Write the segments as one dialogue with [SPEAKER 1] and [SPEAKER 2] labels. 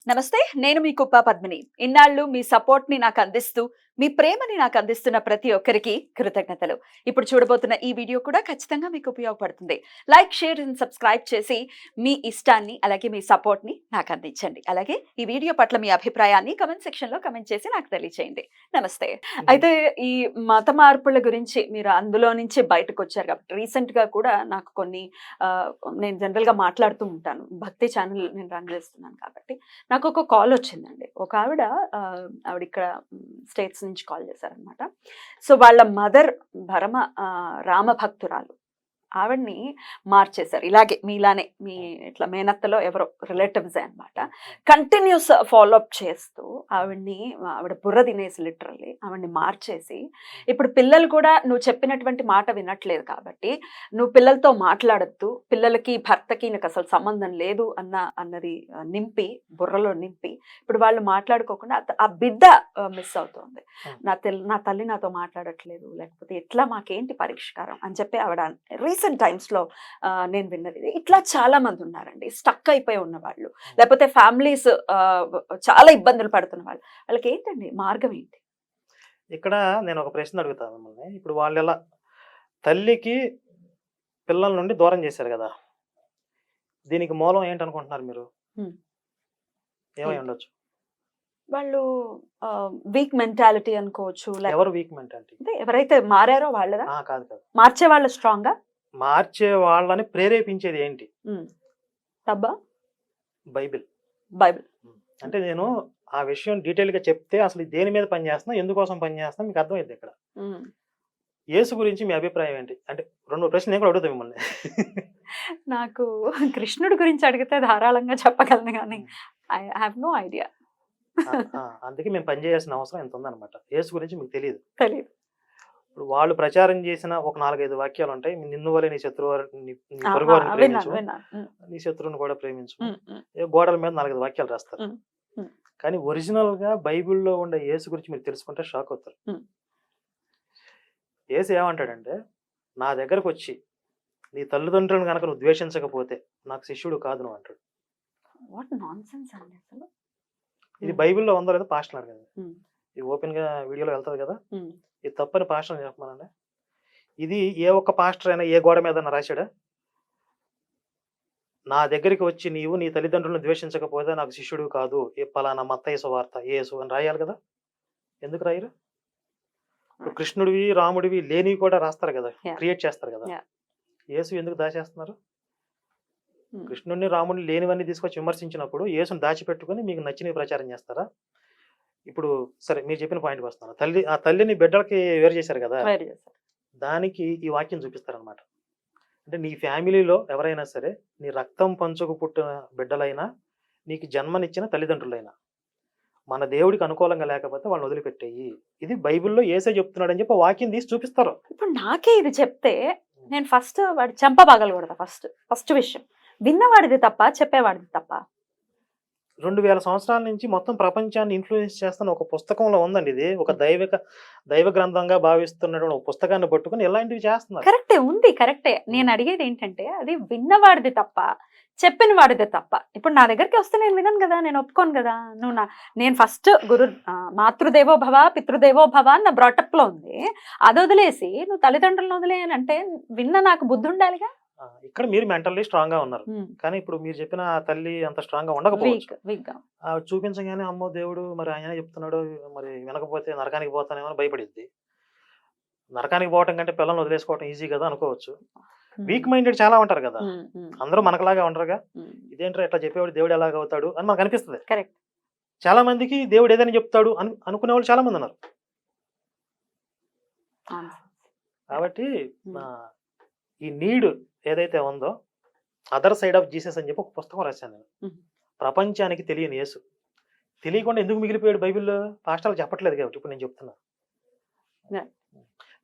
[SPEAKER 1] నమస్తే, నేను మీ కుప్ప పద్మిని. ఇన్నాళ్ళు మీ సపోర్ట్‌ని నాకు అందిస్తూ, మీ ప్రేమని నాకు అందిస్తున్న ప్రతి ఒక్కరికి కృతజ్ఞతలు. ఇప్పుడు చూడబోతున్న ఈ వీడియో కూడా ఖచ్చితంగా మీకు ఉపయోగపడుతుంది. లైక్, షేర్ అండ్ సబ్స్క్రైబ్ చేసి మీ ఇష్టాన్ని అలాగే మీ సపోర్ట్‌ని నాకు అందించండి. అలాగే ఈ వీడియో పట్ల మీ అభిప్రాయాన్ని కామెంట్ సెక్షన్‌లో కామెంట్ చేసి నాకు తెలియజేయండి. నమస్తే. అయితే ఈ మత మార్పుల గురించి మీరు అందులో నుంచి బయటకొచ్చారు కాబట్టి రీసెంట్‌గా కూడా నాకు కొన్ని నేను జనరల్‌గా మాట్లాడుతూ ఉంటాను. భక్తి ఛానెల్ నేను రన్ చేస్తున్నాను కాబట్టి. నాకు ఒక కాల్ వచ్చిందండి. ఒక ఆవిడ ఆవిడ ఇక్కడ స్టేట్స్ నుంచి కాల్ చేశారనమాట. సో వాళ్ళ మదర్ పరమ రామ భక్తురాలు. ఆవిడని మార్చేశారు. ఇలాగే మీలానే మీ ఇట్లా మేనత్తలో ఎవరో రిలేటివ్సే అనమాట. కంటిన్యూస్ ఫాలో అప్ చేస్తూ ఆవిడ బుర్ర తినేసి లిటరల్లీ ఆవిడని మార్చేసి, ఇప్పుడు పిల్లలు కూడా నువ్వు చెప్పినటువంటి మాట వినట్లేదు కాబట్టి నువ్వు పిల్లలతో మాట్లాడొద్దు, పిల్లలకి భర్తకి నీకు అసలు సంబంధం లేదు అన్నది నింపి బుర్రలో నింపి ఇప్పుడు వాళ్ళు మాట్లాడుకోకుండా ఆ బిడ్డ మిస్ అవుతోంది. నా తల్లి నాతో మాట్లాడట్లేదు, లేకపోతే ఎట్లా మాకేంటి పరిష్కారం అని చెప్పి ఆవిడ రీసెంట్ టైమ్స్ లో నేను విన్నది. ఇట్లా చాలా మంది ఉన్నారండి, స్టక్ అయిపోయి ఉన్న వాళ్ళు, లేకపోతే ఫ్యామిలీస్ చాలా ఇబ్బందులు పడుతున్న వాళ్ళు. వాళ్ళకి ఏంటండి మార్గం ఏంటి?
[SPEAKER 2] ఇక్కడ నేను ఒక ప్రశ్న అడుగుతాను మిమ్మల్ని. ఇప్పుడు వాళ్ళు ఎలా తల్లికి పిల్లల నుండి దూరం చేశారు కదా, దీనికి మూలం ఏంటనుకుంటున్నారు మీరు? ఏమై ఉండొచ్చు?
[SPEAKER 1] వాళ్ళు వీక్ మెంటాలిటీ అనుకోవచ్చు.
[SPEAKER 2] ఎవరు వీక్ మెంటాలిటీ?
[SPEAKER 1] అంటే ఎవరైతే మారారో వాళ్ళదా?
[SPEAKER 2] కాదు కాదు,
[SPEAKER 1] మార్చే వాళ్ళు స్ట్రాంగా?
[SPEAKER 2] మార్చే వాళ్ళని ప్రేరేపించేది ఏంటి?
[SPEAKER 1] తబ్బా
[SPEAKER 2] బైబిల్.
[SPEAKER 1] బైబిల్
[SPEAKER 2] అంటే నేను ఆ విషయం డీటెయిల్ గా చెప్తే అసలు దేని మీద పని చేస్తున్నా, ఎందుకోసం పని చేస్తున్నా మీకు అర్థమైంది. ఇక్కడ యేసు గురించి మీ అభిప్రాయం ఏంటి? అంటే రెండు ప్రశ్నలు నేను కూడా అడుగుతాను మిమ్మల్ని.
[SPEAKER 1] నాకు కృష్ణుడి గురించి అడిగితే ధారాళంగా చెప్పగలను, కానీ ఐ హావ్ నో ఐడియా.
[SPEAKER 2] అందుకే మేము పని చేయాల్సిన అవసరం ఎంత ఉందన్నమాట. యేసు గురించి మీకు తెలియదు. ఇప్పుడు వాళ్ళు ప్రచారం చేసిన ఒక 4-5 వాక్యాలు ఉంటాయి. నిన్ను వలె నీ శత్రువు నీ పొరుగువారిని ప్రేమించు, నీ శత్రువుని కూడా ప్రేమించు. గోడల మీద 4-5 వాక్యాలు రాస్తారు. కానీ ఒరిజినల్ గా బైబిల్లో ఉండే యేసు గురించి మీరు తెలుసుకుంటే షాక్ అవుతారు. యేసు ఏమంటాడంటే, నా దగ్గరకు వచ్చి నీ తల్లిదండ్రులను కనుక నువ్వు ద్వేషించకపోతే నాకు శిష్యుడు కాదు నువ్వు అంటాడు. ఇది బైబిల్లో ఉందో లేదో పాస్టర్ కదా, ఇది ఓపెన్ గా వీడియోలో వెళ్తుంది కదా, ఇది తప్పని పాస్టర్ చెప్పమనండి. ఇది ఏ ఒక్క పాస్టర్ అయినా ఏ గోడ మీద రాశాడా? నా దగ్గరికి వచ్చి నీవు నీ తల్లిదండ్రులను ద్వేషించకపోతే నాకు శిష్యుడు కాదు, ఏ పలానా మత్తయి సువార్త యేసు అని రాయాలి కదా. ఎందుకు రాయరు? కృష్ణుడివి రాముడివి లేనివి కూడా రాస్తారు కదా, క్రియేట్ చేస్తారు కదా. యేసు ఎందుకు దాచేస్తున్నారు? కృష్ణుడిని రాముడిని లేనివన్నీ తీసుకొచ్చి విమర్శించినప్పుడు యేసుని దాచిపెట్టుకుని మీకు నచ్చినవి ప్రచారం చేస్తారా? ఇప్పుడు సరే, మీరు చెప్పిన పాయింట్కి వస్తాను. ఆ తల్లిని బిడ్డలకి వేరు చేశారు కదా, దానికి ఈ వాక్యం చూపిస్తారనమాట. అంటే నీ ఫ్యామిలీలో ఎవరైనా సరే, నీ రక్తం పంచుకు పుట్టిన బిడ్డలైనా, నీకు జన్మనిచ్చిన తల్లిదండ్రులైనా, మన దేవుడికి అనుకూలంగా లేకపోతే వాళ్ళని వదిలిపెట్టేయి. ఇది బైబిల్లో యేసే చెప్తున్నాడు అని చెప్పి వాక్యం తీసి చూపిస్తారు.
[SPEAKER 1] ఇప్పుడు నాకే ఇది చెప్తే నేను ఫస్ట్ వాడి చెంప పగలకూడదా? ఫస్ట్ విషయం విన్నవాడిది తప్ప, చెప్పేవాడిది తప్ప?
[SPEAKER 2] 2000 సంవత్సరాల నుంచి మొత్తం ప్రపంచాన్ని ఇన్ఫ్లుయెన్స్ చేస్తున్న ఒక పుస్తకంలో ఉందండి. ఇది ఒక దైవ గ్రంథంగా భావిస్తున్నటువంటి ఒక పుస్తకాన్ని పట్టుకుని ఇలాంటివి చేస్తున్నారు.
[SPEAKER 1] కరెక్టే ఉంది, కరెక్టే. నేను అడిగేది ఏంటంటే, అది విన్నవాడిది తప్ప, చెప్పిన వాడిది తప్ప. ఇప్పుడు నా దగ్గరికి వస్తే నేను వినను కదా, నేను ఒప్పుకోను కదా. నేను ఫస్ట్ మాతృదేవో భవ పితృదేవో భవ అన్న బ్రాటప్ లో ఉంది. అది వదిలేసి నువ్వు తల్లిదండ్రులను వదిలేయనంటే విన్న నాకు బుద్ధి ఉండాలిగా.
[SPEAKER 2] ఇక్కడ మీరు మెంటల్లీ స్ట్రాంగ్ గా ఉన్నారు, కానీ ఇప్పుడు మీరు చెప్పిన తల్లి అంత స్ట్రాంగ్ గా ఉండకపోవచ్చు. చూపించగానే అమ్మో దేవుడు మరి ఆయన చెప్తున్నాడు, మరి వినకపోతే నరకానికి పోతానేమో భయపడిద్ది. నరకానికి పోవటం కంటే పిల్లల్ని వదిలేసుకోవటం ఈజీ కదా అనుకోవచ్చు. వీక్ మైండెడ్ చాలా ఉంటారు కదా, అందరూ మనకులాగా ఉండరుగా. ఇదేంటో ఎట్లా చెప్పేవాడు దేవుడు ఎలాగ అవుతాడు అని మనకు అనిపిస్తుంది. చాలా మందికి దేవుడు ఏదైనా చెప్తాడు అనుకునే వాళ్ళు చాలా మంది ఉన్నారు. కాబట్టి ఈ నీడ్ ఏదైతే ఉందో, అదర్ సైడ్ ఆఫ్ జీసస్ అని చెప్పి ఒక పుస్తకం రాశాను నేను. ప్రపంచానికి తెలియని యేసు, తెలియకుండా ఎందుకు మిగిలిపోయాడు బైబిల్లో? పాస్టర్లు చెప్పట్లేదు కాబట్టి ఇప్పుడు నేను చెప్తున్నా.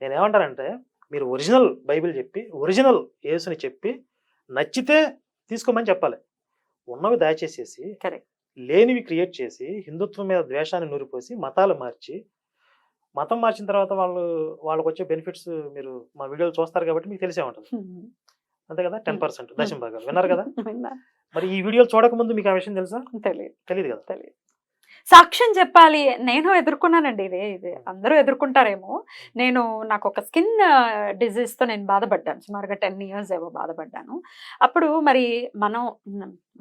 [SPEAKER 2] నేనేమంటానంటే, మీరు ఒరిజినల్ బైబిల్ చెప్పి, ఒరిజినల్ యేసుని చెప్పి, నచ్చితే తీసుకోమని చెప్పాలి. ఉన్నవి దయచేసేసి లేనివి క్రియేట్ చేసి హిందుత్వం మీద ద్వేషాన్ని నూరిపోసి మతాలు మార్చి, మతం మార్చిన తర్వాత వాళ్ళకి వచ్చే బెనిఫిట్స్ మీరు మా వీడియోలు చూస్తారు కాబట్టి మీకు తెలిసే ఉంటుంది. అంతే కదా. 10% దశమ భాగాలు విన్నారు కదా. మరి ఈ వీడియోలు చూడకముందు మీకు ఆ విషయం తెలుసా?
[SPEAKER 1] తెలియదు.
[SPEAKER 2] తెలియదు కదా.
[SPEAKER 1] తెలియదు. సాక్ష్యం చెప్పాలి. నేను ఎదుర్కొన్నానండి ఇది అందరూ ఎదుర్కొంటారేమో. నాకు ఒక స్కిన్ డిజీజ్‌తో నేను బాధపడ్డాను. సుమారుగా 10 ఇయర్స్ ఏవో బాధపడ్డాను. అప్పుడు మరి మనం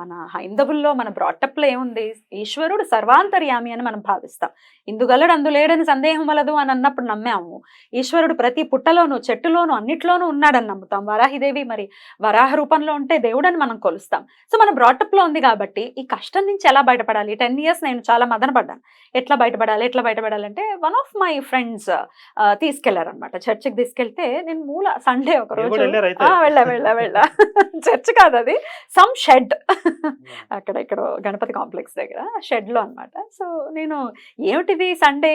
[SPEAKER 1] మన హైందవుల్లో మన బ్రాటప్‌లో ఏముంది? ఈశ్వరుడు సర్వాంతర్యామి అని మనం భావిస్తాం. ఇందుగలడు అందులేడని సందేహం వలదు అని అన్నప్పుడు నమ్మాము. ఈశ్వరుడు ప్రతి పుట్టలోను, చెట్టులోను, అన్నిట్లోనూ ఉన్నాడని నమ్ముతాం. వరాహిదేవి మరి వరాహ రూపంలో ఉంటే దేవుడని మనం కొలుస్తాం. సో మన బ్రాటప్‌లో ఉంది కాబట్టి ఈ కష్టం నుంచి ఎలా బయటపడాలి? 10 ఇయర్స్ నేను చాలా మదన పడ్డాను. ఎట్లా బయటపడాలంటే వన్ ఆఫ్ మై ఫ్రెండ్స్ తీసుకెళ్లారనమాట. చర్చికి తీసుకెళ్తే నేను సండే ఒక
[SPEAKER 2] మీరు
[SPEAKER 1] రోజు
[SPEAKER 2] కూడా వెళ్ళారు అయితే.
[SPEAKER 1] వెళ్ళా చర్చ్ కాదు అది, సమ్ షెడ్ అక్కడ ఇక్కడ గణపతి కాంప్లెక్స్ దగ్గర షెడ్ లో అన్నమాట. సో నేను ఏమిటిది సండే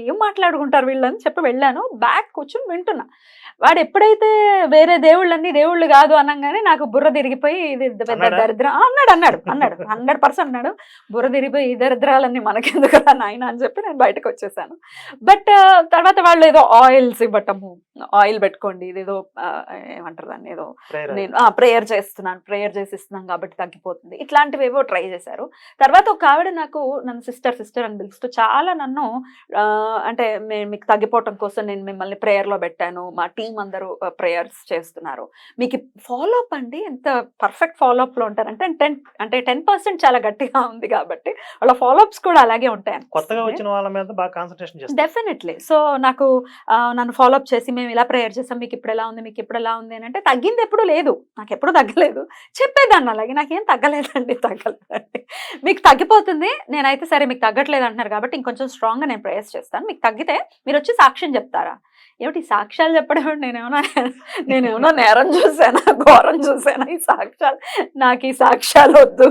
[SPEAKER 1] ఏం మాట్లాడుకుంటారు వీళ్ళని చెప్పి వెళ్ళాను. బ్యాక్ కూర్చుని వింటున్నా. వాడు ఎప్పుడైతే వేరే దేవుళ్ళన్నీ దేవుళ్ళు కాదు అనగానే నాకు బుర్ర తిరిగిపోయి ఇది పెద్ద
[SPEAKER 2] అన్నాడా?
[SPEAKER 1] దరిద్రం అన్నాడు 100% అన్నాడు. బుర్ర తిరిగిపోయి ఈ దరిద్రాలన్నీ మనకెందుకు నాయన అని చెప్పి నేను బయటకు వచ్చేసాను. బట్ తర్వాత వాళ్ళు ఏదో ఆయిల్స్ ఇవ్వటము, ఆయిల్ పెట్టుకోండి ఇదేదో ఏమంటారు దాన్ని, ఏదో
[SPEAKER 2] Prayer.
[SPEAKER 1] నేను ప్రేయర్ ప్రేయర్ చేసిస్తున్నాను కాబట్టి తగ్గిపోతుంది, ఇట్లాంటివి ఏవో ట్రై చేశారు. తర్వాత ఒక ఆవిడ నన్ను సిస్టర్ అని పిలుస్తూ చాలా నన్ను అంటే మీకు తగ్గిపోవటం కోసం నేను మిమ్మల్ని ప్రేయర్లో పెట్టాను, మా టీం అందరూ ప్రేయర్స్ చేస్తున్నారు, మీకు ఫాలో అప్ అండి ఎంత పర్ఫెక్ట్ ఫాలో అప్ లో ఉంటారంటే 10% చాలా గట్టిగా ఉంది కాబట్టి వాళ్ళ ఫాలో అప్స్ కూడా అలాగే ఉంటాయి
[SPEAKER 2] కొత్తగా వచ్చిన వాళ్ళ మీద బాగా కాన్సన్ట్రేషన్ చేస్తారు.
[SPEAKER 1] డెఫినెట్లీ. సో నన్ను ఫాలో అప్ చేసి మేము ఇలా ప్రేయర్ చేసాం, మీకు ఇప్పుడు ఎలా ఉంది అని అంటే తగ్గింది ఎప్పుడు లేదు, నాకు ఎప్పుడు తగ్గలేదు. చెప్పేదాన్ని అలాగే, నాకేం తగ్గలేదండి. మీకు తగ్గిపోతుంది, నేనైతే సరే మీకు తగ్గట్లేదు అంటున్నారు కాబట్టి ఇంకొంచెం స్ట్రాంగ్గా నేను ప్రేయర్స్ చేస్తాను, మీకు తగ్గితే మీరు వచ్చి సాక్ష్యం చెప్తారా? ఏమిటి సాక్ష్యాలు చెప్పడం? నేనేమన్నా నేరం చూసానా, ఘోరం చూసానా? నాకు ఈ సాక్ష్యాలు వద్దు,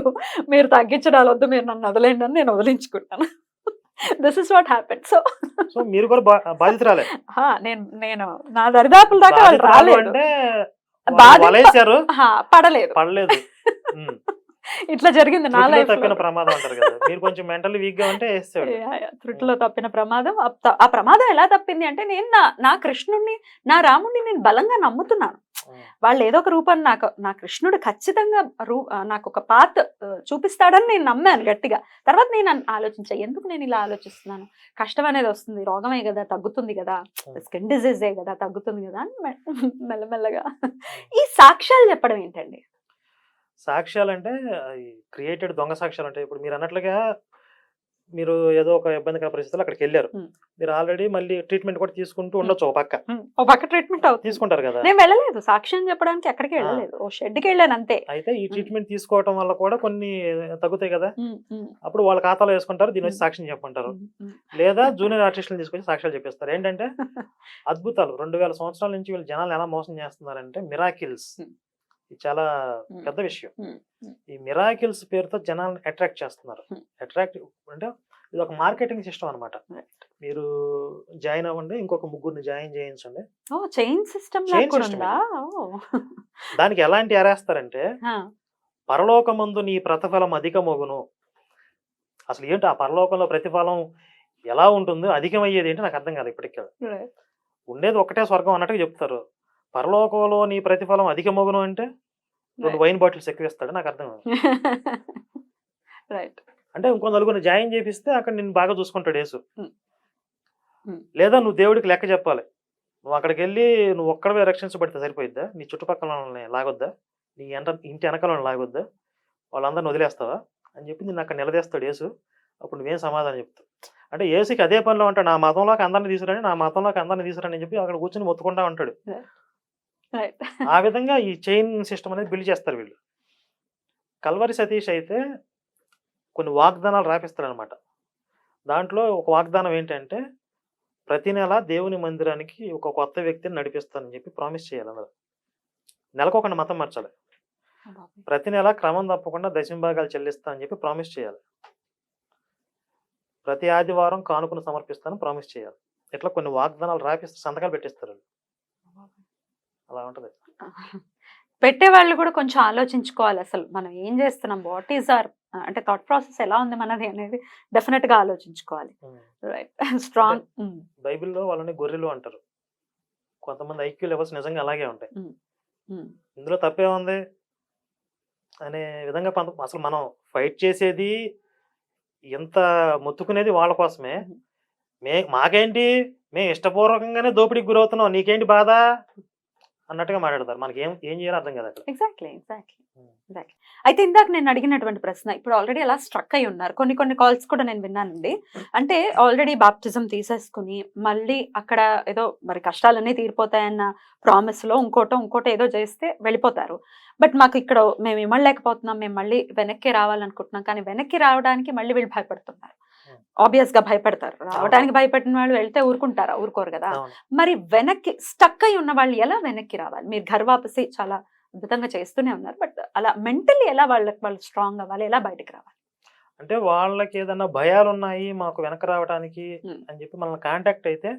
[SPEAKER 1] మీరు తగ్గించడాలు వద్దు, మీరు నన్ను వదిలేండి అని నేను వదిలించుకున్నాను. This is what happened.
[SPEAKER 2] So మీరు కూడా బాధితురాలే.
[SPEAKER 1] నేను నా దరిదాపుల దాకా వాళ్ళు
[SPEAKER 2] బాధితురాలు
[SPEAKER 1] రాలేదు,
[SPEAKER 2] అంటే
[SPEAKER 1] బాధింప-
[SPEAKER 2] వలేశారు,
[SPEAKER 1] పడలేదు.
[SPEAKER 2] పడలేదు. ఉమ్.
[SPEAKER 1] ఇట్లా జరిగింది నా
[SPEAKER 2] త్రుటిలో
[SPEAKER 1] లైఫ్
[SPEAKER 2] తప్పిన ప్రమాదం అంటారు కదా. మీరు కొంచెం మెంటల్లీ వీక్ గా ఉంటే వేస్తాడు.
[SPEAKER 1] త్రుటిలో తప్పిన ప్రమాదం. ఆ ప్రమాదం ఎలా తప్పింది అంటే నేను నా కృష్ణుడిని, నా రాముడిని నేను బలంగా నమ్ముతున్నాను. వాళ్ళు ఏదో ఒక రూపాన్ని నా కృష్ణుడు ఖచ్చితంగా నాకు ఒక పాత్ చూపిస్తాడని నేను నమ్మాను గట్టిగా. తర్వాత నేను ఆలోచించా, ఎందుకు నేను ఇలా ఆలోచిస్తున్నాను, కష్టం అనేది వస్తుంది, రోగమే కదా తగ్గుతుంది కదా, స్కిన్ డిజీజే కదా తగ్గుతుంది కదా అని మెల్లమెల్లగా ఈ సాక్ష్యాలు చెప్పడం ఏంటండి?
[SPEAKER 2] సాక్ష్యాలు అంటే క్రియేటెడ్ దొంగ సాక్ష్యాలు అంటే ఇప్పుడు మీరు అన్నట్లుగా మీరు ఏదో ఒక ఇబ్బందికర పరిస్థితుల్లో అక్కడికి వెళ్ళారు, మీరు ఆల్రెడీ మళ్ళీ ట్రీట్మెంట్ కూడా తీసుకుంటూ ఉండొచ్చు. ఒక
[SPEAKER 1] పక్క ట్రీట్మెంట్ అవుతుంది,
[SPEAKER 2] తీసుకుంటారు కదా.
[SPEAKER 1] నేను వెళ్ళలేదు సాక్ష్యం చెప్పడానికి, ఎక్కడికి వెళ్ళలేదు, ఓ షెడ్కి వెళ్ళాను అంతే.
[SPEAKER 2] అయితే ఈ ట్రీట్మెంట్ తీసుకోవడం వల్ల కూడా కొన్ని తగ్గుతాయి కదా, అప్పుడు వాళ్ళ ఖాతాలో వేసుకుంటారు, దీని వచ్చి సాక్ష్యం చెప్పంటారు. లేదా జూనియర్ ఆర్టిస్టులను తీసుకొచ్చి సాక్ష్యాలు చెప్పేస్తారు. ఏంటంటే అద్భుతాలు 2000 సంవత్సరాల నుంచి వీళ్ళు జనాలు ఎలా మోసం చేస్తున్నారంటే మిరాకిల్స్, ఇది చాలా పెద్ద విషయం. ఈ మిరాకిల్స్ పేరుతో జనాలను అట్రాక్ట్ చేస్తున్నారు. అట్రాక్ట్ అంటే ఇది ఒక మార్కెటింగ్ సిస్టమ్ అన్నమాట. మీరు జాయిన్ అవ్వండి, ఇంకొక ముగ్గురిని జాయిన్ చేయించండి.
[SPEAKER 1] చైన్ సిస్టమ్
[SPEAKER 2] దానికి ఎలాంటి ఎరేస్తారంటే పరలోకమందు నీ ప్రతిఫలం అధికమగును. అసలు ఏంటి ఆ పరలోకంలో ప్రతిఫలం ఎలా ఉంటుందో, అధికమయ్యేది ఏంటి నాకు అర్థం కాదు ఇప్పటికే. ఉండేది ఒకటే స్వర్గం అన్నట్టుగా చెప్తారు. పరలోకంలో నీ ప్రతిఫలం అధికమగును అంటే 2 వైన్ బాటిల్స్ ఎక్కువ ఇస్తాడు, నాకు అర్థం కాదు. అంటే ఇంకో నలుగురిని జాయిన్ చేపిస్తే అక్కడ నిన్ను బాగా చూసుకుంటాడు యేసు. లేదా నువ్వు దేవుడికి లెక్క చెప్పాలి, నువ్వు అక్కడికి వెళ్ళి నువ్వు ఒక్కడవే రక్షించబడితే సరిపోయిద్దా? నీ చుట్టుపక్కల వాళ్ళని లాగొద్దా? నీ ఇంటి వెనకాల లాగొద్దా? వాళ్ళందరిని వదిలేస్తావా అని చెప్పి నిన్ను అక్కడ నిలదీస్తాడు యేసు. అప్పుడు నువ్వేం సమాధానం చెప్తావు? అంటే యేసుకి అదే పనిలో ఉంటాడు, నా మతంలోకి అందరిని తీసుకురండి అని చెప్పి అక్కడ కూర్చొని మొత్తుకుంటా ఉంటాడు. ఆ విధంగా ఈ చైన్ సిస్టమ్ అనేది బిల్డ్ చేస్తారు వీళ్ళు. కల్వరి సతీష్ అయితే కొన్ని వాగ్దానాలు రాపిస్తాడు అనమాట. దాంట్లో ఒక వాగ్దానం ఏంటంటే ప్రతి నెల దేవుని మందిరానికి ఒక కొత్త వ్యక్తిని నడిపిస్తానని చెప్పి ప్రామిస్ చేయాలి. అందరూ నెలకు ఒక మతం మార్చాలి, ప్రతి నెల క్రమం తప్పకుండా దశంభాగాలు చెల్లిస్తా అని చెప్పి ప్రామిస్ చేయాలి, ప్రతి ఆదివారం కానుకను సమర్పిస్తాను ప్రామిస్ చేయాలి. ఇట్లా కొన్ని వాగ్దానాలు రాపిస్తే సంతకాలు పెట్టిస్తారు. అలా ఉంటది.
[SPEAKER 1] పెట్టే వాళ్ళు కూడా కొంచెం ఆలోచించుకోవాలి, అసలు మనం ఏం చేస్తున్నాం, వాట్ ఈజ్ అవర్ అంటే థాట్ ప్రాసెస్ ఎలా ఉంది మనది అనేది డెఫినెట్ గా ఆలోచించుకోవాలి. స్ట్రాంగ్.
[SPEAKER 2] బైబిల్లో వాళ్ళని గొర్రెలు అంటారు. కొంతమంది ఐక్యూ లెవెల్స్ నిజంగా అలాగే ఉంటాయి. ఇందులో తప్పే ఉంది, అనే విధంగా అసలు మనం ఫైట్ చేసేది ఎంత మొత్తుకునేది వాళ్ళ కోసమే. మాకేంటి, మేము ఇష్టపూర్వకంగానే దోపిడీకి గురవుతున్నాం, నీకేంటి బాధ అన్నట్టుగా మాట్లాడతారు. మనకి ఏం ఏం చేయాలో అర్థం కదా అక్కడ.
[SPEAKER 1] ఎగ్జాక్ట్లీ. అయితే ఇందాక నేను అడిగినటువంటి ప్రశ్న ఇప్పుడు ఆల్రెడీ అలా స్ట్రక్ అయి ఉన్నారు. కొన్ని కాల్స్ కూడా నేను విన్నానండి. అంటే ఆల్రెడీ బాప్టిజం తీసేసుకుని మళ్ళీ అక్కడ ఏదో మరి కష్టాలన్నీ తీరిపోతాయన్న ప్రామిస్ లో ఇంకోటో ఏదో చేస్తే వెళ్ళిపోతారు. బట్ మాకు ఇక్కడ మేము ఇమ్మలేకపోతున్నాం, మేము మళ్ళీ వెనక్కి రావాలనుకుంటున్నాం, కానీ వెనక్కి రావడానికి మళ్ళీ వీళ్ళు భయపడుతున్నారు. ఆబ్వియస్ గా భయపడతారు. రావడానికి భయపడిన వాళ్ళు వెళ్తే ఊరుకుంటారా? ఊరుకోరు కదా. మరి వెనక్కి స్టక్ అయి ఉన్న వాళ్ళు ఎలా వెనక్కి రావాలి? మీరు ఘర్వాపసి చాలా అద్భుతంగా చేస్తూనే ఉన్నారు. బట్ అలా మెంటల్లీ ఎలా వాళ్ళు స్ట్రాంగ్ అవ్వాలి? ఎలా బయటకు రావాలి?
[SPEAKER 2] అంటే వాళ్ళకి ఏదైనా భయాలు ఉన్నాయి మాకు వెనక రావడానికి అని చెప్పి మనల్ని కాంటాక్ట్ అయితే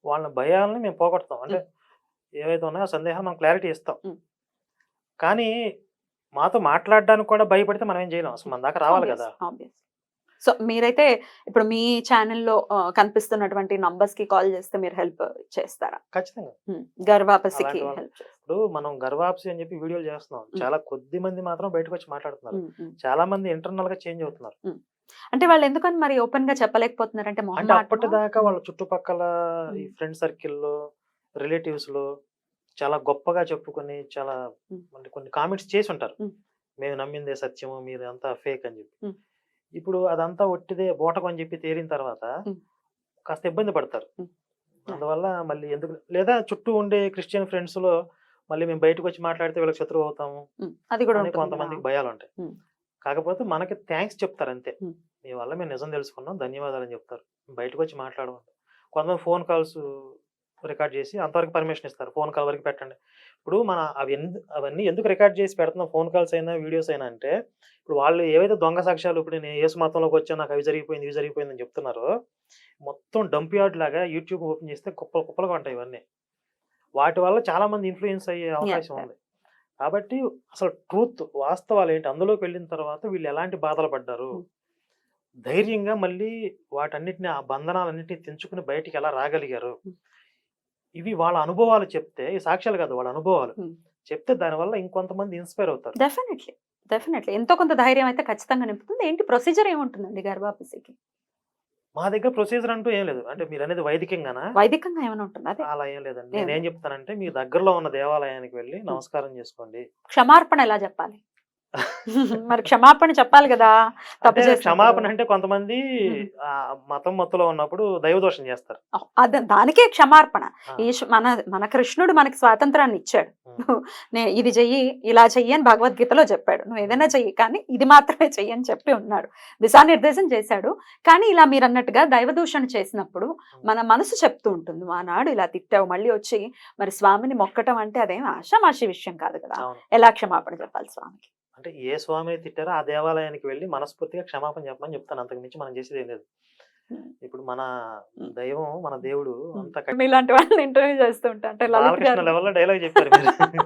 [SPEAKER 2] వాళ్ళ భయాలని మేము పోగొడతాం. అంటే ఏవైతే ఉన్నాయో సందేహాలు మనం క్లారిటీ ఇస్తాం. కానీ మాతో మాట్లాడడానికి కూడా భయపడితే మనం ఏం చేయలేం. అసలు మన దాకా రావాలి కదా.
[SPEAKER 1] సో మీరైతే ఇప్పుడు మీ ఛానల్లో కనిపిస్తున్నటువంటి నంబర్స్ కి కాల్ చేస్తే మీరు హెల్ప్ చేస్తారా?
[SPEAKER 2] ఖచ్చితంగా.
[SPEAKER 1] గర్వాపసికి హెల్ప్.
[SPEAKER 2] ఇప్పుడు మనం గర్వాప్సి అని చెప్పి వీడియోలు చేస్తున్నాం. చాలా కొద్ది మంది మాత్రం బయటకు వచ్చి మాట్లాడుతున్నారు. చాలా మంది ఇంటర్నల్ గా చేంజ్ అవుతున్నారు.
[SPEAKER 1] అంటే వాళ్ళు ఎందుకని మరి ఓపెన్ గా చెప్పలేకపోతున్నారు? అంటే
[SPEAKER 2] అప్పటిదాకా వాళ్ళ చుట్టుపక్కల ఈ ఫ్రెండ్ సర్కిల్లో రిలేటివ్స్ లో చాలా గొప్పగా చెప్పుకొని చాలా కొన్ని కామెంట్స్ చేసి ఉంటారు. మేము నమ్మిందే సత్యము, మీరు అంతా ఫేక్ అని చెప్పి. ఇప్పుడు అదంతా ఒట్టిదే బోటకు అని చెప్పి తేలిన తర్వాత కాస్త ఇబ్బంది పడతారు. అందువల్ల మళ్ళీ ఎందుకు, లేదా చుట్టూ ఉండే క్రిస్టియన్ ఫ్రెండ్స్ లో మళ్ళీ మేము బయటకు వచ్చి మాట్లాడితే వీళ్ళకి శత్రువు అవుతాము
[SPEAKER 1] అది కూడా
[SPEAKER 2] కొంతమందికి భయాలు ఉంటాయి. కాకపోతే మనకి థ్యాంక్స్ చెప్తారు అంతే. మీ వల్ల మేము నిజం తెలుసుకున్నాం, ధన్యవాదాలు అని చెప్తారు. బయటకు వచ్చి మాట్లాడమంటారు. కొంతమంది ఫోన్ కాల్స్ రికార్డ్ చేసి అంతవరకు పర్మిషన్ ఇస్తారు, ఫోన్ కాల్ వరకు పెట్టండి. ఇప్పుడు మన అవన్నీ ఎందుకు రికార్డ్ చేసి పెడుతున్నాం, ఫోన్ కాల్స్ అయినా వీడియోస్ అయినా అంటే, ఇప్పుడు వాళ్ళు ఏవైతే దొంగ సాక్ష్యాలు ఇప్పుడు నేను యేసు మతంలోకి వచ్చా, నాకు అవి జరిగిపోయింది ఇవి జరిగిపోయింది అని చెప్తున్నారో, మొత్తం డంప్ యార్డ్ లాగా యూట్యూబ్ ఓపెన్ చేస్తే కుప్పలుగా ఉంటాయి ఇవన్నీ. వాటి వల్ల చాలా మంది ఇన్ఫ్లుయెన్స్ అయ్యే అవకాశం ఉంది. కాబట్టి అసలు ట్రూత్, వాస్తవాలు ఏంటి, అందులోకి వెళ్ళిన తర్వాత వీళ్ళు ఎలాంటి బాధలు పడ్డారు, ధైర్యంగా మళ్ళీ వాటన్నిటిని, ఆ బంధనాలన్నింటినీ తెంచుకుని బయటికి ఎలా రాగలిగారు, ఇవి వాళ్ళ అనుభవాలు చెప్తే, ఈ సాక్ష్యాలు కాదు వాళ్ళ అనుభవాలు చెప్తే దానివల్ల ఇంకొంతమంది ఇన్స్పైర్ అవుతారు.
[SPEAKER 1] డెఫినెట్లీ ఎంతో కొంత ధైర్యం అయితే ఖచ్చితంగా నింపుతుంది. ఏంటి ప్రొసీజర్ ఏముంటుందండి గర్వాపసికి?
[SPEAKER 2] మా దగ్గర ప్రొసీజర్ అంటూ ఏం లేదు. అంటే మీరు అనేది వైదికంగానా?
[SPEAKER 1] వైదికంగా ఏమైనా ఉంటుంది?
[SPEAKER 2] అలా ఏం లేదండి. నేనేం చెప్తానంటే, మీ దగ్గరలో ఉన్న దేవాలయానికి వెళ్ళి నమస్కారం చేసుకోండి.
[SPEAKER 1] క్షమార్పణ ఎలా చెప్పాలి? మరి క్షమాపణ చెప్పాలి కదా.
[SPEAKER 2] క్షమాపణ అంటే కొంతమంది మతం మత్తులో ఉన్నప్పుడు దైవదోషం చేస్తారు.
[SPEAKER 1] దానికే క్షమార్పణ. మన కృష్ణుడు మనకి స్వాతంత్రాన్ని ఇచ్చాడు. ఇది చెయ్యి, ఇలా చెయ్యి అని భగవద్గీతలో చెప్పాడు. నువ్వు ఏదైనా చెయ్యి, కానీ ఇది మాత్రమే చెయ్యి అని చెప్పి ఉన్నాడు, దిశానిర్దేశం చేశాడు. కానీ ఇలా మీరు అన్నట్టుగా దైవదూషణ చేసినప్పుడు మన మనసు చెప్తూ ఉంటుంది, ఆనాడు ఇలా తిట్టావు, మళ్ళీ వచ్చి మరి స్వామిని మొక్కటం అంటే అదేం ఆషామాషి విషయం కాదు కదా. ఎలా క్షమాపణ చెప్పాలి స్వామికి?
[SPEAKER 2] అంటే ఏ స్వామిని తిట్టారో ఆ దేవాలయానికి వెళ్ళి మనస్ఫూర్తిగా క్షమాపణ చెప్పమని చెప్తాను. అంతకు మించి మనం చేసేది ఏం లేదు. ఇప్పుడు మన దైవం, మన దేవుడు అంతా.
[SPEAKER 1] ఇలాంటి వాళ్ళని ఇంటర్వ్యూ చేస్తుంటా అంటే
[SPEAKER 2] బాలకృష్ణ లెవెల్లో డైలాగ్ చెప్పారు మీరు.